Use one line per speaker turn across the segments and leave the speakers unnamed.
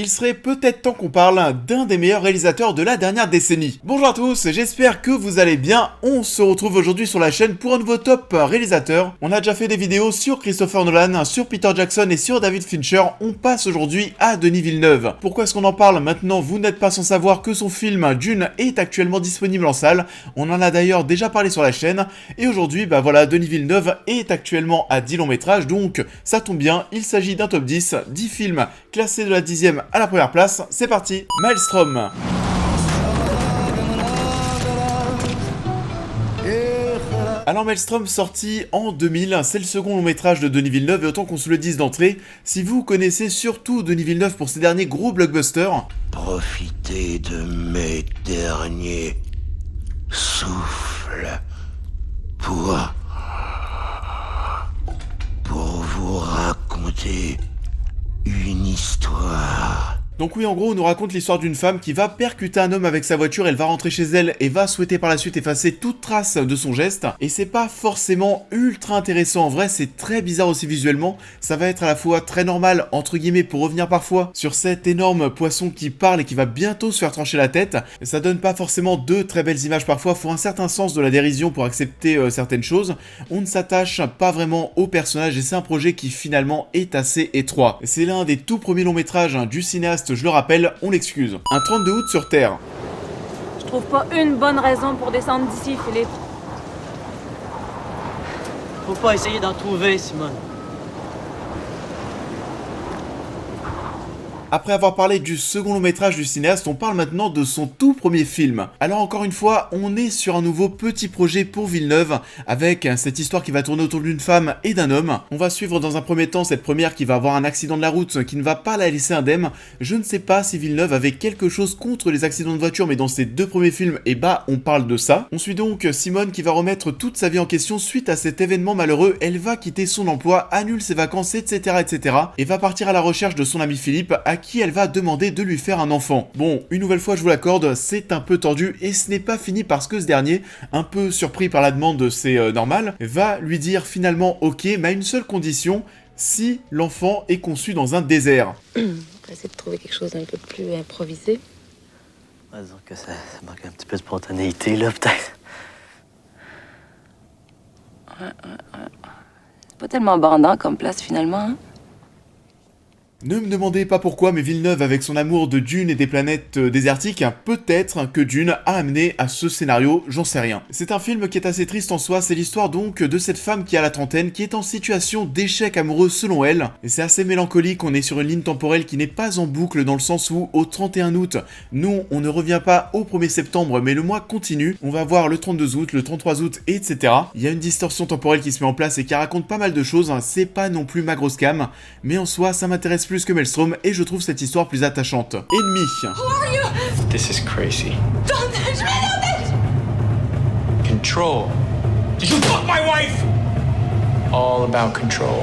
il serait peut-être temps qu'on parle d'un des meilleurs réalisateurs de la dernière décennie. Bonjour à tous, j'espère que vous allez bien. On se retrouve aujourd'hui sur la chaîne pour un nouveau top réalisateur. On a déjà fait des vidéos sur Christopher Nolan, sur Peter Jackson et sur David Fincher. On passe aujourd'hui à Denis Villeneuve. Pourquoi est-ce qu'on en parle maintenant? Vous n'êtes pas sans savoir que son film Dune est actuellement disponible en salle. On en a d'ailleurs déjà parlé sur la chaîne. Et aujourd'hui, Denis Villeneuve est actuellement à 10 longs métrages, donc ça tombe bien, il s'agit d'un top 10, 10 films classés de la 10e à la première place. C'est parti, Maelstrom. Alors Maelstrom, sorti en 2000, c'est le second long métrage de Denis Villeneuve, et autant qu'on se le dise d'entrée, si vous connaissez surtout Denis Villeneuve pour ses derniers gros blockbusters,
profitez de mes derniers souffles pour vous raconter une histoire.
Donc oui, en gros, on nous raconte l'histoire d'une femme qui va percuter un homme avec sa voiture, elle va rentrer chez elle et va souhaiter par la suite effacer toute trace de son geste. Et c'est pas forcément ultra intéressant en vrai, c'est très bizarre aussi visuellement. Ça va être à la fois très normal, entre guillemets, pour revenir parfois sur cet énorme poisson qui parle et qui va bientôt se faire trancher la tête. Ça donne pas forcément de très belles images parfois, faut un certain sens de la dérision pour accepter certaines choses. On ne s'attache pas vraiment au personnage et c'est un projet qui finalement est assez étroit. C'est l'un des tout premiers longs métrages du cinéaste, je le rappelle, on l'excuse. Un 32 août sur Terre.
Je trouve pas une bonne raison pour descendre d'ici, Philippe.
Faut pas essayer d'en trouver, Simone.
Après avoir parlé du second long métrage du cinéaste, on parle maintenant de son tout premier film. Alors encore une fois, on est sur un nouveau petit projet pour Villeneuve, avec cette histoire qui va tourner autour d'une femme et d'un homme. On va suivre dans un premier temps cette première qui va avoir un accident de la route qui ne va pas la laisser indemne. Je ne sais pas si Villeneuve avait quelque chose contre les accidents de voiture, mais dans ses deux premiers films, on parle de ça. On suit donc Simone qui va remettre toute sa vie en question suite à cet événement malheureux. Elle va quitter son emploi, annule ses vacances, etc. et va partir à la recherche de son ami Philippe, à qui elle va demander de lui faire un enfant. Bon, une nouvelle fois je vous l'accorde, c'est un peu tordu et ce n'est pas fini parce que ce dernier, un peu surpris par la demande, c'est normal, va lui dire finalement ok, mais à une seule condition, si l'enfant est conçu dans un désert.
On va essayer de trouver quelque chose d'un peu plus improvisé.
On va dire que ça manque un petit peu de spontanéité, là, peut-être.
Ouais. C'est pas tellement bandant comme place, finalement, hein?
Ne me demandez pas pourquoi, mais Villeneuve, avec son amour de Dune et des planètes désertiques, peut-être que Dune a amené à ce scénario, j'en sais rien. C'est un film qui est assez triste en soi, c'est l'histoire donc de cette femme qui a la trentaine, qui est en situation d'échec amoureux selon elle, et c'est assez mélancolique, on est sur une ligne temporelle qui n'est pas en boucle dans le sens où, au 31 août, nous, on ne revient pas au 1er septembre, mais le mois continue, on va voir le 32 août, le 33 août, etc. Il y a une distorsion temporelle qui se met en place et qui raconte pas mal de choses, c'est pas non plus ma grosse cam, mais en soi, ça m'intéresse plus que Maelstrom et je trouve cette histoire plus attachante. Ennemi.
This is crazy.
Don't touch me, don't touch me.
Control. Did you fuck my wife? All about control.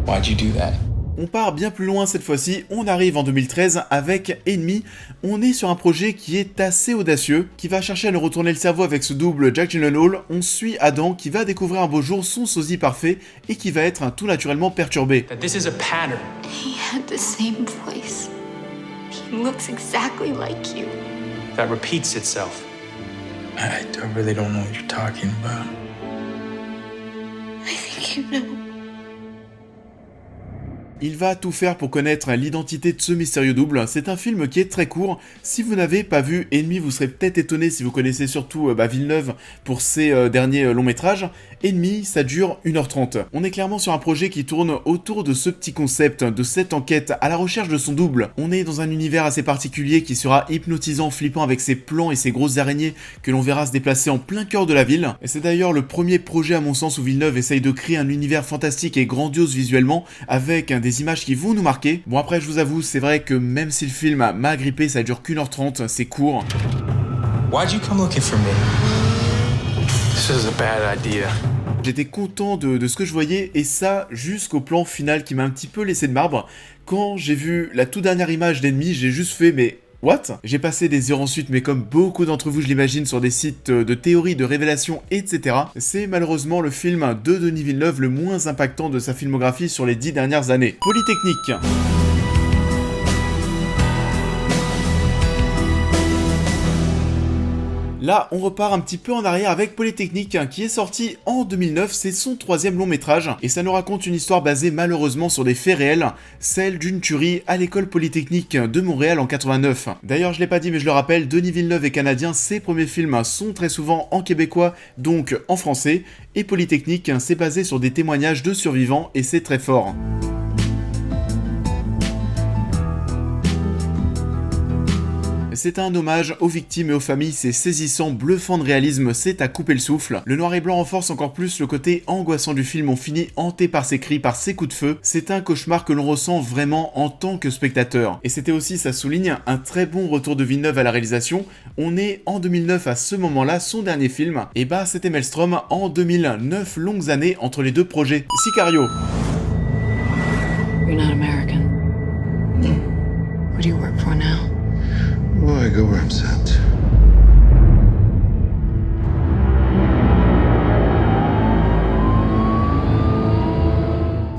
Why'd you do that?
On part bien plus loin cette fois-ci, on arrive en 2013 avec Ennemi. On est sur un projet qui est assez audacieux, qui va chercher à nous retourner le cerveau avec ce double Jake Gyllenhaal. On suit Adam qui va découvrir un beau jour son sosie parfait et qui va être tout naturellement perturbé.
That this is a pattern.
He had the same voice. He looks exactly like you.
That repeats itself.
I really don't know what you're talking about.
I think you know.
Il va tout faire pour connaître l'identité de ce mystérieux double. C'est un film qui est très court. Si vous n'avez pas vu Ennemi, vous serez peut-être étonné si vous connaissez surtout Villeneuve pour ses derniers longs métrages. Ennemi, ça dure 1h30. On est clairement sur un projet qui tourne autour de ce petit concept, de cette enquête à la recherche de son double. On est dans un univers assez particulier qui sera hypnotisant, flippant avec ses plans et ses grosses araignées que l'on verra se déplacer en plein cœur de la ville. Et c'est d'ailleurs le premier projet à mon sens où Villeneuve essaye de créer un univers fantastique et grandiose visuellement avec des images qui vont nous marquer. Bon après je vous avoue, c'est vrai que même si le film m'a agrippé, ça dure qu'1h30, c'est court.
Why'd you come looking for me? This is a bad idea.
J'étais content de ce que je voyais, et ça jusqu'au plan final qui m'a un petit peu laissé de marbre. Quand j'ai vu la toute dernière image d'Ennemi, j'ai juste fait mais What? J'ai passé des heures ensuite, mais comme beaucoup d'entre vous je l'imagine, sur des sites de théories, de révélations, etc. C'est malheureusement le film de Denis Villeneuve le moins impactant de sa filmographie sur les 10 dernières années. Polytechnique. Là, on repart un petit peu en arrière avec Polytechnique, qui est sorti en 2009, c'est son 3e long métrage, et ça nous raconte une histoire basée malheureusement sur des faits réels, celle d'une tuerie à l'école Polytechnique de Montréal en 89. D'ailleurs, je l'ai pas dit mais je le rappelle, Denis Villeneuve est canadien, ses premiers films sont très souvent en québécois, donc en français, et Polytechnique, c'est basé sur des témoignages de survivants, et c'est très fort. C'est un hommage aux victimes et aux familles, c'est saisissant, bluffant de réalisme, c'est à couper le souffle. Le noir et blanc renforce encore plus le côté angoissant du film, on finit hanté par ses cris, par ses coups de feu. C'est un cauchemar que l'on ressent vraiment en tant que spectateur. Et c'était aussi, ça souligne, un très bon retour de Villeneuve à la réalisation. On est en 2009 à ce moment-là, son dernier film, et bah c'était Maelstrom en 2009, longues années entre les deux projets. Sicario.
You're not American. What do you work for now?
Well, I go where I'm sent.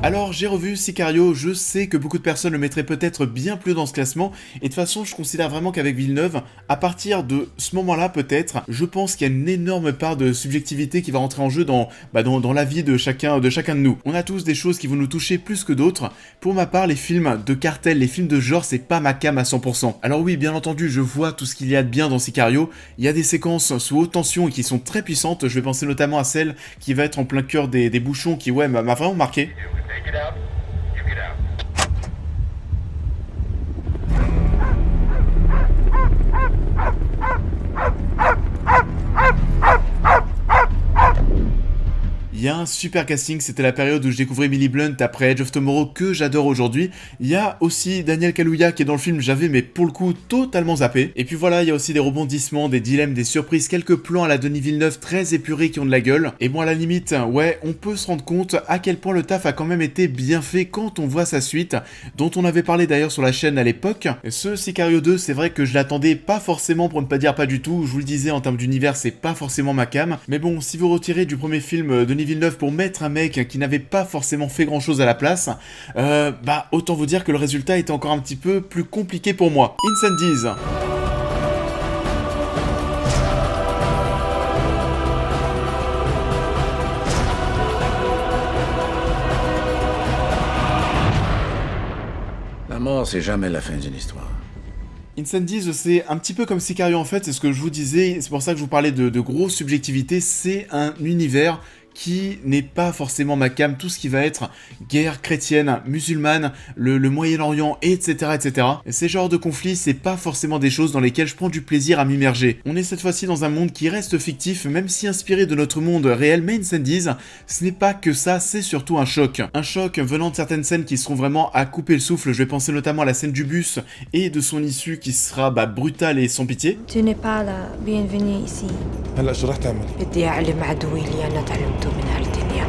Alors j'ai revu Sicario, je sais que beaucoup de personnes le mettraient peut-être bien plus haut dans ce classement, et de toute façon je considère vraiment qu'avec Villeneuve, à partir de ce moment-là peut-être, je pense qu'il y a une énorme part de subjectivité qui va rentrer en jeu dans la vie de chacun de nous. On a tous des choses qui vont nous toucher plus que d'autres. Pour ma part, les films de cartel, les films de genre, c'est pas ma came à 100%. Alors oui, bien entendu, je vois tout ce qu'il y a de bien dans Sicario, il y a des séquences sous haute tension et qui sont très puissantes, je vais penser notamment à celle qui va être en plein cœur des bouchons qui ouais m'a vraiment marqué.
Take it out. You get out.
Il y a un super casting, c'était la période où je découvrais Emily Blunt après Edge of Tomorrow que j'adore aujourd'hui. Il y a aussi Daniel Kaluuya qui est dans le film, j'avais mais pour le coup totalement zappé. Et puis voilà, il y a aussi des rebondissements, des dilemmes, des surprises, quelques plans à la Denis Villeneuve très épurés qui ont de la gueule. Et bon à la limite, ouais, on peut se rendre compte à quel point le taf a quand même été bien fait quand on voit sa suite, dont on avait parlé d'ailleurs sur la chaîne à l'époque. Ce Sicario 2, c'est vrai que je l'attendais pas forcément pour ne pas dire pas du tout, je vous le disais en termes d'univers c'est pas forcément ma came. Mais bon, si vous retirez du premier film Denis Villeneuve pour mettre un mec qui n'avait pas forcément fait grand chose à la place, bah autant vous dire que le résultat était encore un petit peu plus compliqué pour moi. Incendies.
La mort, c'est jamais la fin d'une histoire.
Incendies, c'est un petit peu comme Sicario en fait, c'est ce que je vous disais, c'est pour ça que je vous parlais de grosse subjectivité, c'est un univers qui n'est pas forcément ma came, tout ce qui va être guerre chrétienne, musulmane, le Moyen-Orient, etc., etc. Et ces genres de conflits, c'est pas forcément des choses dans lesquelles je prends du plaisir à m'immerger. On est cette fois-ci dans un monde qui reste fictif, même si inspiré de notre monde réel, mais Incendies, ce n'est pas que ça, c'est surtout un choc. Un choc venant de certaines scènes qui seront vraiment à couper le souffle, je vais penser notamment à la scène du bus et de son issue qui sera brutale et sans pitié.
Tu n'es pas la bienvenue ici. بدي أعلم عدوي اللي أنا تعلمته من هالدنيا.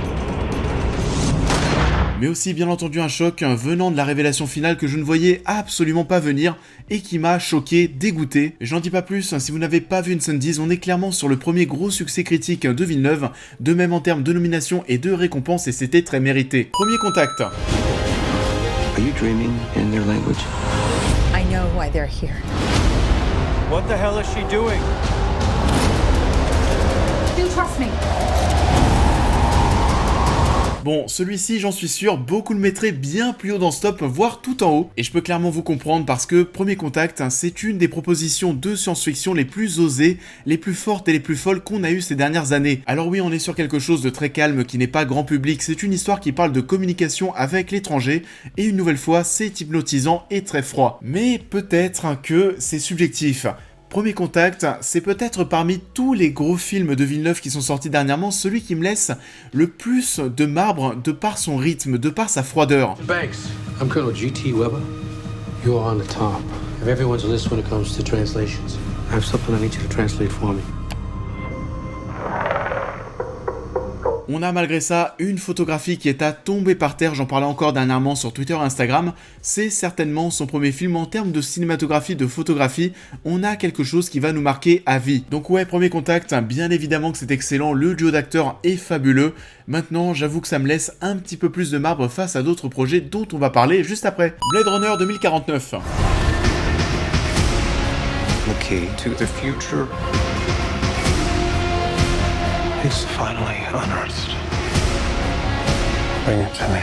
Mais aussi bien entendu un choc venant de la révélation finale que je ne voyais absolument pas venir et qui m'a choqué, dégoûté. J'en dis pas plus, si vous n'avez pas vu Incendies, on est clairement sur le premier gros succès critique de Villeneuve, de même en termes de nomination et de récompense, et c'était très mérité. Premier contact.
Are you dreaming in their language?
I know why they're here.
What the hell is she doing?
Do trust me.
Bon, celui-ci, j'en suis sûr, beaucoup le mettraient bien plus haut dans ce top, voire tout en haut. Et je peux clairement vous comprendre parce que Premier Contact, c'est une des propositions de science-fiction les plus osées, les plus fortes et les plus folles qu'on a eues ces dernières années. Alors oui, on est sur quelque chose de très calme qui n'est pas grand public, c'est une histoire qui parle de communication avec l'étranger, et une nouvelle fois, c'est hypnotisant et très froid. Mais peut-être que c'est subjectif. Premier Contact, c'est peut-être parmi tous les gros films de Villeneuve qui sont sortis dernièrement, celui qui me laisse le plus de marbre de par son rythme, de par sa froideur.
Banks, I'm Colonel G.T. Weber. You're on the top of everyone's list when it comes to translations. I have something I need you to translate for me.
On a malgré ça une photographie qui est à tomber par terre, j'en parlais encore dernièrement sur Twitter et Instagram, c'est certainement son premier film en termes de cinématographie, de photographie, on a quelque chose qui va nous marquer à vie. Donc ouais, premier contact, bien évidemment que c'est excellent, le duo d'acteurs est fabuleux. Maintenant, j'avoue que ça me laisse un petit peu plus de marbre face à d'autres projets dont on va parler juste après. Blade Runner 2049.
The key to the future is finally unearthed. Bring it to me.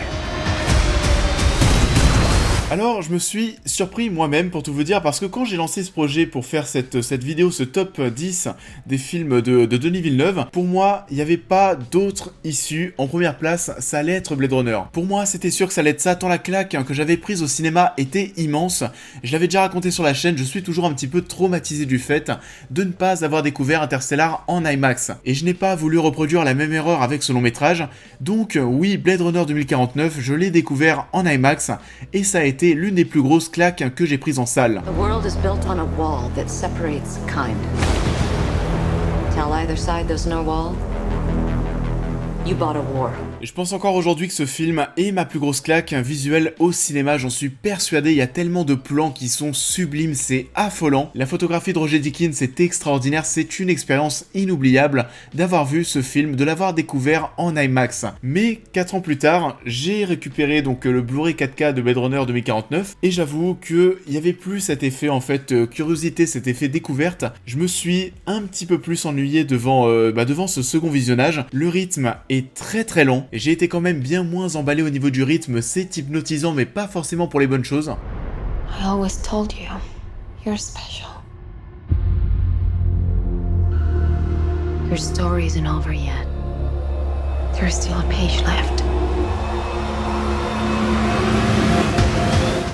Alors, je me suis surpris moi-même pour tout vous dire parce que quand j'ai lancé ce projet pour faire cette vidéo, ce top 10 des films de Denis Villeneuve, pour moi, il n'y avait pas d'autre issue. En première place, ça allait être Blade Runner. Pour moi, c'était sûr que ça allait être ça, tant la claque que j'avais prise au cinéma était immense. Je l'avais déjà raconté sur la chaîne, je suis toujours un petit peu traumatisé du fait de ne pas avoir découvert Interstellar en IMAX. Et je n'ai pas voulu reproduire la même erreur avec ce long métrage. Donc oui, Blade Runner 2049, je l'ai découvert en IMAX et ça a été l'une des plus grosses claques que j'ai prises en salle.
The world is built on a wall that separates kind. Till either side there's no wall, you bought a war.
Et je pense encore aujourd'hui que ce film est ma plus grosse claque visuelle au cinéma, j'en suis persuadé, il y a tellement de plans qui sont sublimes, c'est affolant. La photographie de Roger Deakins est extraordinaire, c'est une expérience inoubliable d'avoir vu ce film, de l'avoir découvert en IMAX. Mais 4 ans plus tard, j'ai récupéré donc le Blu-ray 4K de Blade Runner 2049 et j'avoue qu'il n'y avait plus cet effet en fait curiosité, cet effet découverte. Je me suis un petit peu plus ennuyé devant ce second visionnage. Le rythme est très lent. Et j'ai été quand même bien moins emballé au niveau du rythme, c'est hypnotisant mais pas forcément pour les bonnes choses.
I always told you, you're special. Your story isn't over yet. There's still a page left.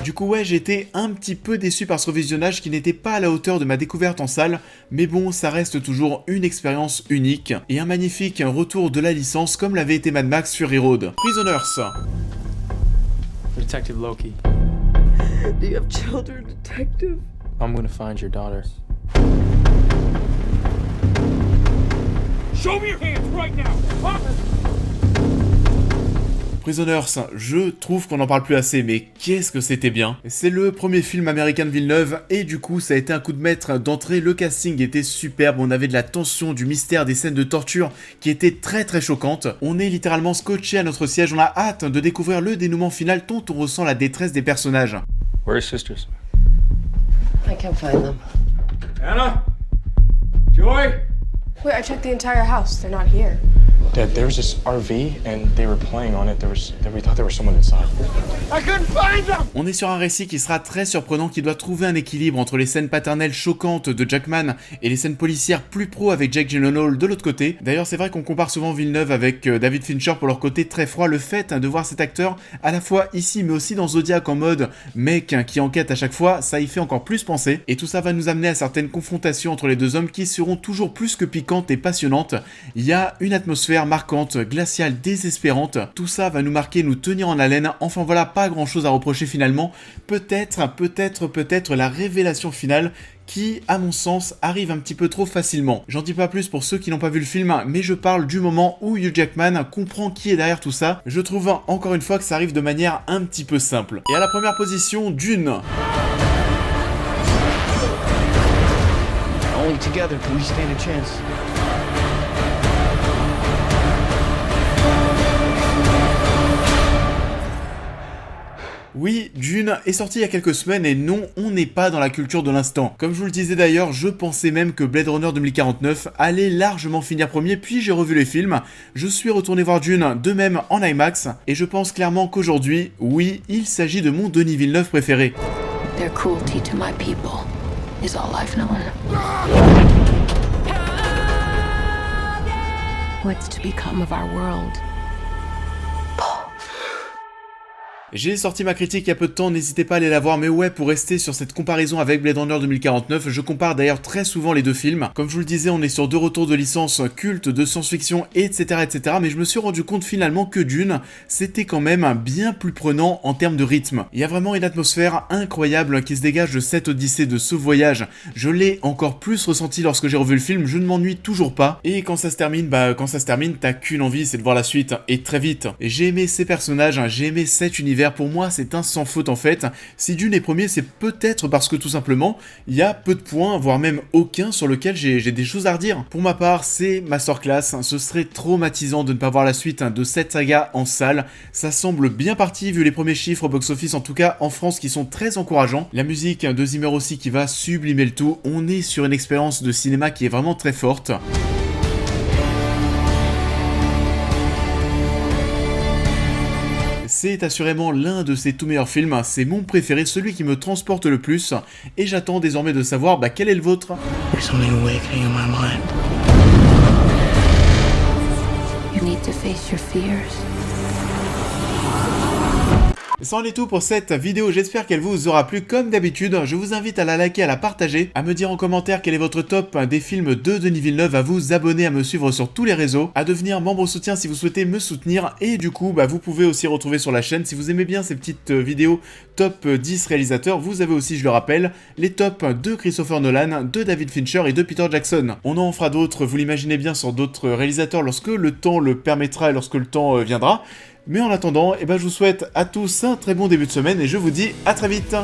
Du coup ouais, j'étais un petit peu déçu par ce revisionnage qui n'était pas à la hauteur de ma découverte en salle, mais bon, ça reste toujours une expérience unique et un magnifique retour de la licence comme l'avait été Mad Max Fury Road. Prisoners.
Detective Loki.
Do you have children, detective?
I'm gonna find your daughter.
Show me your hands right now! Huh?
Prisoners, je trouve qu'on n'en parle plus assez, mais qu'est-ce que c'était bien. C'est le premier film américain de Villeneuve, et du coup ça a été un coup de maître d'entrée, le casting était superbe, on avait de la tension, du mystère, des scènes de torture qui étaient très choquantes. On est littéralement scotché à notre siège, on a hâte de découvrir le dénouement final dont on ressent la détresse des personnages.
Where are sisters?
I can't find them.
Anna? Joy?
Wait, I checked the entire house. They're not here.
Dad, there was this RV and they were playing on it. We thought there was someone inside.
I couldn't find them!
On est sur un récit qui sera très surprenant, qui doit trouver un équilibre entre les scènes paternelles choquantes de Jackman et les scènes policières plus pro avec Jake Gyllenhaal de l'autre côté. D'ailleurs, c'est vrai qu'on compare souvent Villeneuve avec David Fincher pour leur côté très froid. Le fait de voir cet acteur à la fois ici mais aussi dans Zodiac en mode mec qui enquête à chaque fois, ça y fait encore plus penser. Et tout ça va nous amener à certaines confrontations entre les deux hommes qui seront toujours plus que piquantes et passionnantes. Il y a une atmosphère marquante, glaciale, désespérante. Tout ça va nous marquer, nous tenir en haleine. Enfin voilà, pas grand chose à reprocher finalement. Peut-être la révélation finale qui, à mon sens, arrive un petit peu trop facilement. J'en dis pas plus pour ceux qui n'ont pas vu le film, mais je parle du moment où Hugh Jackman comprend qui est derrière tout ça. Je trouve encore une fois que ça arrive de manière un petit peu simple. Et à la première position, Dune.
Only together can we stand a chance.
Oui, Dune est sorti il y a quelques semaines et non, on n'est pas dans la culture de l'instant. Comme je vous le disais d'ailleurs, je pensais même que Blade Runner 2049 allait largement finir premier, puis j'ai revu les films, je suis retourné voir Dune de même en IMAX, et je pense clairement qu'aujourd'hui, oui, il s'agit de mon Denis Villeneuve préféré.
Their cruelty to my people is all I've known. What's to become of our world?
J'ai sorti ma critique il y a peu de temps, n'hésitez pas à aller la voir, mais ouais, pour rester sur cette comparaison avec Blade Runner 2049, je compare d'ailleurs très souvent les deux films. Comme je vous le disais, on est sur deux retours de licence culte, de science-fiction, etc., etc., mais je me suis rendu compte finalement que Dune, c'était quand même bien plus prenant en termes de rythme. Il y a vraiment une atmosphère incroyable qui se dégage de cette odyssée, de ce voyage. Je l'ai encore plus ressenti lorsque j'ai revu le film, je ne m'ennuie toujours pas, et quand ça se termine, t'as qu'une envie, c'est de voir la suite, et très vite. Et j'ai aimé ces personnages, j'ai aimé cet univers. Pour moi, c'est un sans faute en fait. Si Dune est premier, c'est peut-être parce que tout simplement, il y a peu de points, voire même aucun, sur lequel j'ai des choses à redire. Pour ma part, c'est masterclass. Ce serait traumatisant de ne pas voir la suite de cette saga en salle. Ça semble bien parti vu les premiers chiffres au box-office, en tout cas en France, qui sont très encourageants. La musique de Zimmer aussi qui va sublimer le tout. On est sur une expérience de cinéma qui est vraiment très forte. C'est assurément l'un de ses tout meilleurs films, c'est mon préféré, celui qui me transporte le plus, et j'attends désormais de savoir quel est le vôtre.
You need to face your fears.
Ça en est tout pour cette vidéo, j'espère qu'elle vous aura plu. Comme d'habitude, je vous invite à la liker, à la partager, à me dire en commentaire quel est votre top des films de Denis Villeneuve, à vous abonner, à me suivre sur tous les réseaux, à devenir membre soutien si vous souhaitez me soutenir, et du coup, vous pouvez aussi retrouver sur la chaîne, si vous aimez bien ces petites vidéos top 10 réalisateurs, vous avez aussi, je le rappelle, les tops de Christopher Nolan, de David Fincher et de Peter Jackson. On en fera d'autres, vous l'imaginez bien, sur d'autres réalisateurs lorsque le temps le permettra et lorsque le temps viendra. Mais en attendant, je vous souhaite à tous un très bon début de semaine et je vous dis à très vite.